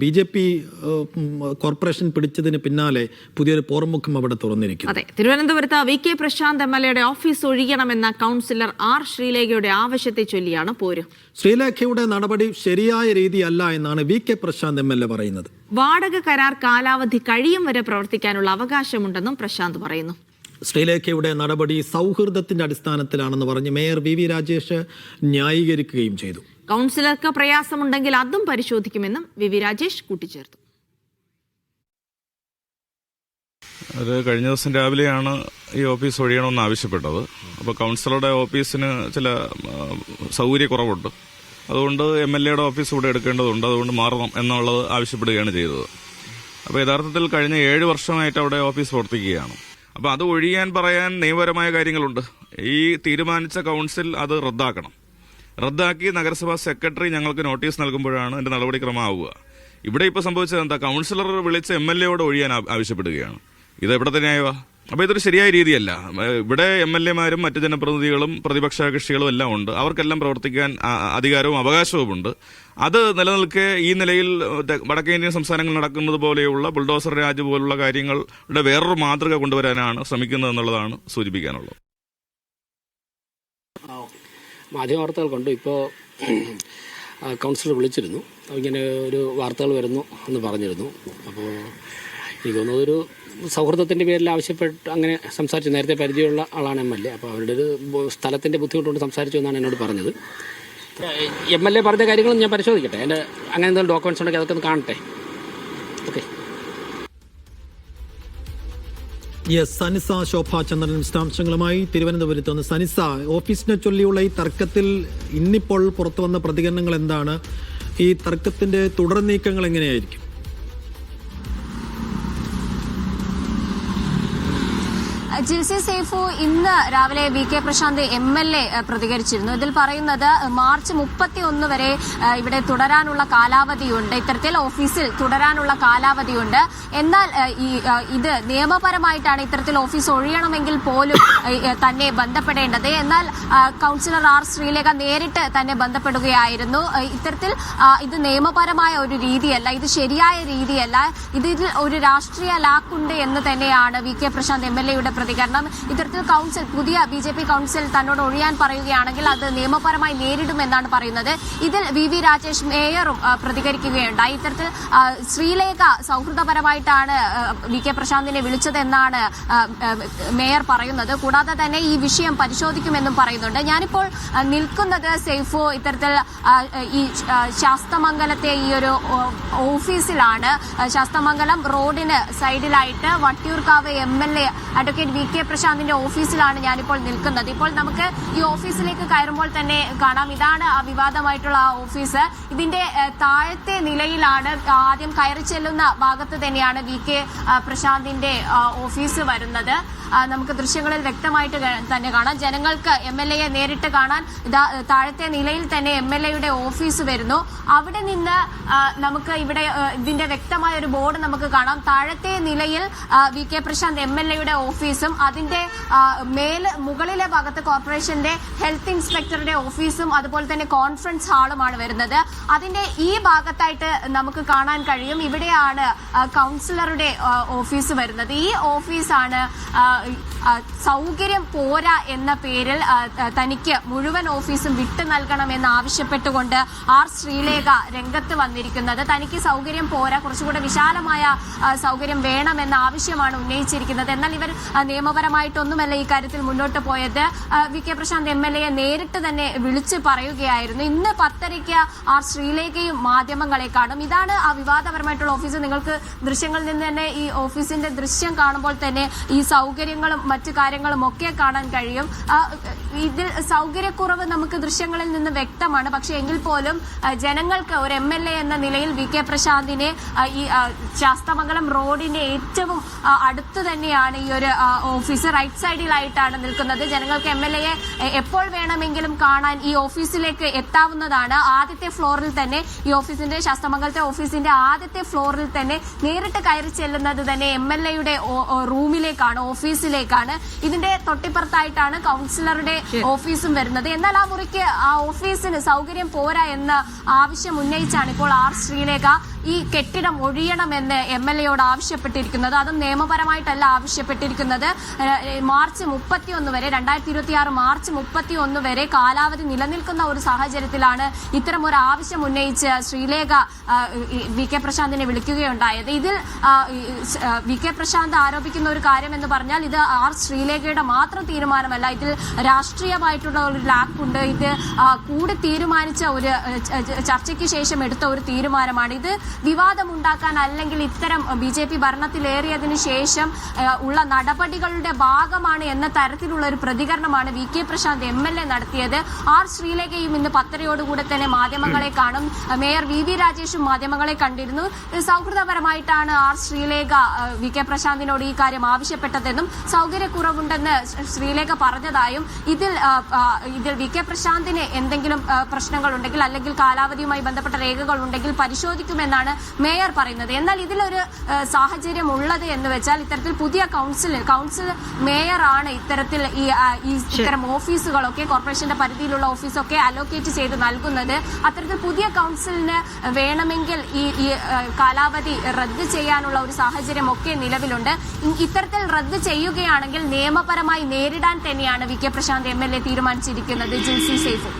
BJP corporation പിടിച്ചതിന് പിന്നാലെ പുതിയൊരു പോർമുഖം അവിടെ തുറന്നിരിക്കുന്നു. അതെ, തിരുവനന്തപുരത്ത് VK പ്രശാന്ത് MLAയുടെ ഓഫീസ് ഒഴിയണമെന്ന കൗൺസിലർ R ശ്രീലേഖയുടെ ആവശ്യത്തെ ചൊല്ലിയാണ് പോര്. ശ്രീലേഖയുടെ നടപടി ശരിയായ രീതിയല്ല എന്നാണ് VK പ്രശാന്ത് MLA പറയുന്നത്. വാടക കരാർ കാലാവധി കഴിയും വരെ പ്രവർത്തിക്കാനുള്ള അവകാശമുണ്ടെന്നും പ്രശാന്ത് പറയുന്നു. ശ്രീലേഖയുടെ നടപടി സൗഹൃദത്തിന്റെ അടിസ്ഥാനത്തിലാണെന്ന് പറഞ്ഞ് മേയർ VV രാജേഷ് ന്യായീകരിക്കുകയും ചെയ്തു. കൗൺസിലർക്ക് പ്രയാസമുണ്ടെങ്കിൽ അതും പരിശോധിക്കുമെന്നും VV രാജേഷ് കൂട്ടിച്ചേർത്തു. അത് കഴിഞ്ഞ ദിവസം രാവിലെയാണ് ഈ ഓഫീസ് ഒഴിയണമെന്ന് ആവശ്യപ്പെട്ടത്. അപ്പോൾ കൗൺസിലറുടെ ഓഫീസിന് ചില സൗകര്യക്കുറവുണ്ട്. അതുകൊണ്ട് MLAയുടെ ഓഫീസ് ഇവിടെ എടുക്കേണ്ടതുണ്ട്, അതുകൊണ്ട് മാറണം എന്നുള്ളത് ആവശ്യപ്പെടുകയാണ് ചെയ്തത്. അപ്പോൾ യഥാർത്ഥത്തിൽ കഴിഞ്ഞ 7 വർഷമായിട്ട് അവിടെ ഓഫീസ് പ്രവർത്തിക്കുകയാണ്. അപ്പോൾ അത് ഒഴിയാൻ പറയാൻ നിയമപരമായ കാര്യങ്ങളുണ്ട്. ഈ തീരുമാനിച്ച കൗൺസിൽ അത് റദ്ദാക്കി നഗരസഭാ സെക്രട്ടറി ഞങ്ങൾക്ക് നോട്ടീസ് നൽകുമ്പോഴാണ് എൻ്റെ നടപടിക്രമമാവുക. ഇവിടെ ഇപ്പോൾ സംഭവിച്ചത് എന്താ? കൗൺസിലർ വിളിച്ച് MLAയോട് ഒഴിയാൻ ആവശ്യപ്പെടുകയാണ്. ഇത് എവിടെ തന്നെയാവുക? അപ്പോൾ ഇതൊരു ശരിയായ രീതിയല്ല. ഇവിടെ MLAമാരും മറ്റ് ജനപ്രതിനിധികളും പ്രതിപക്ഷ കക്ഷികളും എല്ലാം ഉണ്ട്. അവർക്കെല്ലാം പ്രവർത്തിക്കാൻ അധികാരവും അവകാശവുമുണ്ട്. അത് നിലനിൽക്കെ ഈ നിലയിൽ വടക്കേ ഇന്ത്യൻ സംസ്ഥാനങ്ങൾ നടക്കുന്നത് പോലെയുള്ള ബുൾഡോസർ രാജ് പോലുള്ള കാര്യങ്ങളുടെ വേറൊരു മാതൃക കൊണ്ടുവരാനാണ് ശ്രമിക്കുന്നത് എന്നുള്ളതാണ് സൂചിപ്പിക്കാനുള്ളത്. മാധ്യമവാർത്തകൾ കണ്ടു. ഇപ്പോൾ കൗൺസിലർ വിളിച്ചിരുന്നു, ഇങ്ങനെ ഒരു വാർത്തകൾ വരുന്നു എന്ന് പറഞ്ഞിരുന്നു. അപ്പോൾ എനിക്ക് തോന്നുന്നത് ഒരു സൗഹൃദത്തിൻ്റെ പേരിൽ ആവശ്യപ്പെട്ട് അങ്ങനെ സംസാരിച്ചു. നേരത്തെ പരിചയമുള്ള ആളാണ് MLA. അപ്പോൾ അവരുടെ ഒരു സ്ഥലത്തിൻ്റെ ബുദ്ധിമുട്ടുകൊണ്ട് സംസാരിച്ചു എന്നാണ് എന്നോട് പറഞ്ഞത്. MLA പറഞ്ഞ കാര്യങ്ങളും ഞാൻ പരിശോധിക്കട്ടെ. എൻ്റെ അങ്ങനെ എന്തെങ്കിലും ഡോക്യുമെൻറ്റ്സ് ഉണ്ടെങ്കിൽ അതൊക്കെ ഒന്ന് കാണട്ടെ. ഓക്കെ. സനിസ ശോഭാചന്ദ്രൻ വിശദാംശങ്ങളുമായി തിരുവനന്തപുരത്ത് നിന്ന്. സനിസ, ഓഫീസിനെ ചൊല്ലിയുള്ള ഈ തർക്കത്തിൽ ഇന്നിപ്പോൾ പുറത്തു വന്ന പ്രതികരണങ്ങൾ എന്താണ്? ഈ തർക്കത്തിന്റെ തുടർ നീക്കങ്ങൾ എങ്ങനെയായിരിക്കും? ജിൽസി സൈഫു ഇന്ന് രാവിലെ VK പ്രശാന്ത് MLA പ്രതികരിച്ചിരുന്നു. ഇതിൽ പറയുന്നത് മാർച്ച് 31 വരെ ഇവിടെ തുടരാനുള്ള കാലാവധിയുണ്ട്, ഇത്തരത്തിൽ ഓഫീസിൽ തുടരാനുള്ള കാലാവധിയുണ്ട്. എന്നാൽ ഇത് നിയമപരമായിട്ടാണ് ഇത്തരത്തിൽ ഓഫീസ് ഒഴിയണമെങ്കിൽ പോലും തന്നെ ബന്ധപ്പെടേണ്ടത്. എന്നാൽ കൗൺസിലർ R ശ്രീലേഖ നേരിട്ട് തന്നെ ബന്ധപ്പെടുകയായിരുന്നു. ഇത്തരത്തിൽ ഇത് നിയമപരമായ ഒരു രീതിയല്ല, ഇത് ശരിയായ രീതിയല്ല, ഇതിൽ ഒരു രാഷ്ട്രീയ ലാക്കുണ്ട് എന്ന് തന്നെയാണ് VK പ്രശാന്ത് MLAയുടെ പ്രതികരണം. ഇത്തരത്തിൽ കൗൺസിൽ, പുതിയ BJP കൗൺസിൽ തന്നോട് ഒഴിയാൻ പറയുകയാണെങ്കിൽ അത് നിയമപരമായി നേരിടുമെന്നാണ് പറയുന്നത്. ഇതിൽ VV രാജേഷ് മേയറും പ്രതികരിക്കുകയുണ്ടായി. ഇത്തരത്തിൽ ശ്രീലേഖ സൗഹൃദപരമായിട്ടാണ് VK പ്രശാന്തിനെ വിളിച്ചതെന്നാണ് മേയർ പറയുന്നത്. കൂടാതെ തന്നെ ഈ വിഷയം പരിശോധിക്കുമെന്നും പറയുന്നുണ്ട്. ഞാനിപ്പോൾ നിൽക്കുന്നത് സൈഫോ ഇത്തരത്തിൽ ഈ ശാസ്തമംഗലത്തെ ഈ ഒരു ഓഫീസിലാണ്. ശാസ്തമംഗലം റോഡിന് സൈഡിലായിട്ട് വട്ടിയൂർക്കാവ് MLA അഡ്വക്കേറ്റ് VK പ്രശാന്തിന്റെ ഓഫീസിലാണ് ഞാനിപ്പോൾ നിൽക്കുന്നത്. ഇപ്പോൾ നമുക്ക് ഈ ഓഫീസിലേക്ക് കയറുമ്പോൾ തന്നെ കാണാം, ഇതാണ് ആ വിവാദമായിട്ടുള്ള ആ ഓഫീസ്. ഇതിന്റെ താഴത്തെ നിലയിലാണ്, ആദ്യം കയറി ചെല്ലുന്ന ഭാഗത്ത് തന്നെയാണ് VK പ്രശാന്തിന്റെ ഓഫീസ് വരുന്നത്. നമുക്ക് ദൃശ്യങ്ങളിൽ വ്യക്തമായിട്ട് തന്നെ കാണാം. ജനങ്ങൾക്ക് MLAയെ നേരിട്ട് കാണാൻ താഴത്തെ നിലയിൽ തന്നെ MLAയുടെ ഓഫീസ് വരുന്നു. അവിടെ നിന്ന് നമുക്ക് ഇവിടെ ഇതിന്റെ വ്യക്തമായ ഒരു ബോർഡ് നമുക്ക് കാണാം. താഴത്തെ നിലയിൽ VK പ്രശാന്ത് MLAയുടെ ഓഫീസും അതിന്റെ മുകളിലെ ഭാഗത്ത് കോർപ്പറേഷന്റെ ഹെൽത്ത് ഇൻസ്പെക്ടറുടെ ഓഫീസും അതുപോലെ തന്നെ കോൺഫറൻസ് ഹാളുമാണ് വരുന്നത്. അതിന്റെ ഈ ഭാഗത്തായിട്ട് നമുക്ക് കാണാൻ കഴിയും, ഇവിടെയാണ് കൗൺസിലറുടെ ഓഫീസ് വരുന്നത്. ഈ ഓഫീസാണ് സൗകര്യം പോരാ എന്ന പേരിൽ തനിക്ക് മുഴുവൻ ഓഫീസും വിട്ടു നൽകണമെന്ന് ആവശ്യപ്പെട്ടുകൊണ്ട് R ശ്രീലേഖ രംഗത്ത് വന്നിരിക്കുന്നത്. തനിക്ക് സൗകര്യം പോരാ, കുറച്ചുകൂടെ വിശാലമായ സൗകര്യം വേണമെന്ന ആവശ്യമാണ് ഉന്നയിച്ചിരിക്കുന്നത്. എന്നാൽ ഇവർ നിയമപരമായിട്ടൊന്നുമല്ല ഈ കാര്യത്തിൽ മുന്നോട്ട് പോയത്. VK പ്രശാന്ത് MLAയെ നേരിട്ട് തന്നെ വിളിച്ച് പറയുകയായിരുന്നു. ഇന്ന് 10:30 R ശ്രീലേഖയും മാധ്യമങ്ങളെ കാണും. ഇതാണ് ആ വിവാദപരമായിട്ടുള്ള ഓഫീസ്. നിങ്ങൾക്ക് ദൃശ്യങ്ങളിൽ നിന്ന് തന്നെ ഈ ഓഫീസിന്റെ ദൃശ്യം കാണുമ്പോൾ തന്നെ ഈ സൗകര്യങ്ങളും മറ്റു കാര്യങ്ങളും ഒക്കെ കാണാൻ കഴിയും. ഇതിൽ സൗകര്യക്കുറവ് നമുക്ക് ദൃശ്യങ്ങളിൽ നിന്ന് വ്യക്തമാണ്. പക്ഷെ എങ്കിൽ പോലും ജനങ്ങൾക്ക് ഒരു MLA എന്ന നിലയിൽ VK പ്രശാന്തിനെ ഈ ശാസ്തമംഗലം റോഡിന്റെ ഏറ്റവും അടുത്ത് തന്നെയാണ് ഈ ഒരു ഓഫീസ്. റൈറ്റ് സൈഡിലായിട്ടാണ് നിൽക്കുന്നത്. ജനങ്ങൾക്ക് MLAയെ എപ്പോൾ വേണമെങ്കിലും കാണാൻ ഈ ഓഫീസിലേക്ക് എത്താവുന്നതാണ്. ആദ്യത്തെ ഫ്ലോറിൽ തന്നെ ഈ ഓഫീസിന്റെ, ശാസ്തമംഗലത്തെ ഓഫീസിന്റെ ആദ്യത്തെ ഫ്ലോറിൽ തന്നെ നേരിട്ട് കയറി ചെല്ലുന്നത് തന്നെ MLAയുടെ റൂമിലേക്കാണ്, ഓഫീസിലേക്കാണ്. ഇതിന്റെ തൊട്ടിപ്പുറത്തായിട്ടാണ് കൗൺസിലറുടെ ഓഫീസും വരുന്നത്. എന്നാൽ ആ മുറിക്ക്, ആ ഓഫീസിന് സൗകര്യം പോരാ എന്ന ആവശ്യം ഉന്നയിച്ചാണ് ഇപ്പോൾ R ശ്രീലേഖ ഈ കെട്ടിടം ഒഴിയണമെന്ന് MLA-യോട് ആവശ്യപ്പെട്ടിരിക്കുന്നത്. അതും നിയമപരമായിട്ടല്ല ആവശ്യപ്പെട്ടിരിക്കുന്നത്. മാർച്ച് 31 വരെ 2026 മാർച്ച് 31 വരെ കാലാവധി നിലനിൽക്കുന്ന ഒരു സാഹചര്യത്തിലാണ് ഇത്തരം ഒരു ആവശ്യം ഉന്നയിച്ച് ശ്രീലേഖ VK പ്രശാന്തിനെ വിളിക്കുകയുണ്ടായത്. ഇതിൽ VK പ്രശാന്ത് ആരോപിക്കുന്ന ഒരു കാര്യം എന്ന് പറഞ്ഞാൽ ഇത് R ശ്രീലേഖയുടെ മാത്രം തീരുമാനമല്ല, ഇതിൽ രാഷ്ട്രീയമായിട്ടുള്ള ഒരു ലാക്കുണ്ട്. ഇത് കൂടി തീരുമാനിച്ച ഒരു ചർച്ചയ്ക്ക് ശേഷം എടുത്ത ഒരു തീരുമാനമാണ്. ഇത് വിവാദമുണ്ടാക്കാൻ അല്ലെങ്കിൽ ഇത്തരം BJP ഭരണത്തിലേറിയതിനു ശേഷം ഉള്ള നടപടികളുടെ ഭാഗമാണ് എന്ന തരത്തിലുള്ള ഒരു പ്രതികരണമാണ് VK പ്രശാന്ത് MLA നടത്തിയത്. R ശ്രീലേഖയും ഇന്ന് 10:30 തന്നെ മാധ്യമങ്ങളെ കാണും. മേയർ VV രാജേഷും മാധ്യമങ്ങളെ കണ്ടിരുന്നു. സൗഹൃദപരമായിട്ടാണ് R ശ്രീലേഖ VK പ്രശാന്തിനോട് ഈ കാര്യം ആവശ്യപ്പെട്ടതെന്നും സൗകര്യക്കുറവുണ്ടെന്ന് ശ്രീലേഖ പറഞ്ഞതായും ഇതിൽ VK പ്രശാന്തിന് എന്തെങ്കിലും പ്രശ്നങ്ങളുണ്ടെങ്കിൽ അല്ലെങ്കിൽ കാലാവധിയുമായി ബന്ധപ്പെട്ട രേഖകൾ ഉണ്ടെങ്കിൽ പരിശോധിക്കുമെന്നാണ് മേയർ പറയുന്നത്. എന്നാൽ ഇതിലൊരു സാഹചര്യം ഉള്ളത് എന്ന് വെച്ചാൽ ഇത്തരത്തിൽ പുതിയ കൗൺസിൽ മേയറാണ് ഇത്തരത്തിൽ ഇത്തരം ഓഫീസുകളൊക്കെ കോർപ്പറേഷന്റെ പരിധിയിലുള്ള ഓഫീസൊക്കെ അലോക്കേറ്റ് ചെയ്ത് നൽകുന്നത്. അത്തരത്തിൽ പുതിയ കൗൺസിലിന് വേണമെങ്കിൽ ഈ കാലാവധി റദ്ദ് ചെയ്യാനുള്ള ഒരു സാഹചര്യം ഒക്കെ നിലവിലുണ്ട്. ഇത്തരത്തിൽ റദ്ദ് ചെയ്യുകയാണെങ്കിൽ നിയമപരമായി നേരിടാൻ തന്നെയാണ് VK പ്രശാന്ത് MLA തീരുമാനിച്ചിരിക്കുന്നത്. ജിൽസി സൈഫു.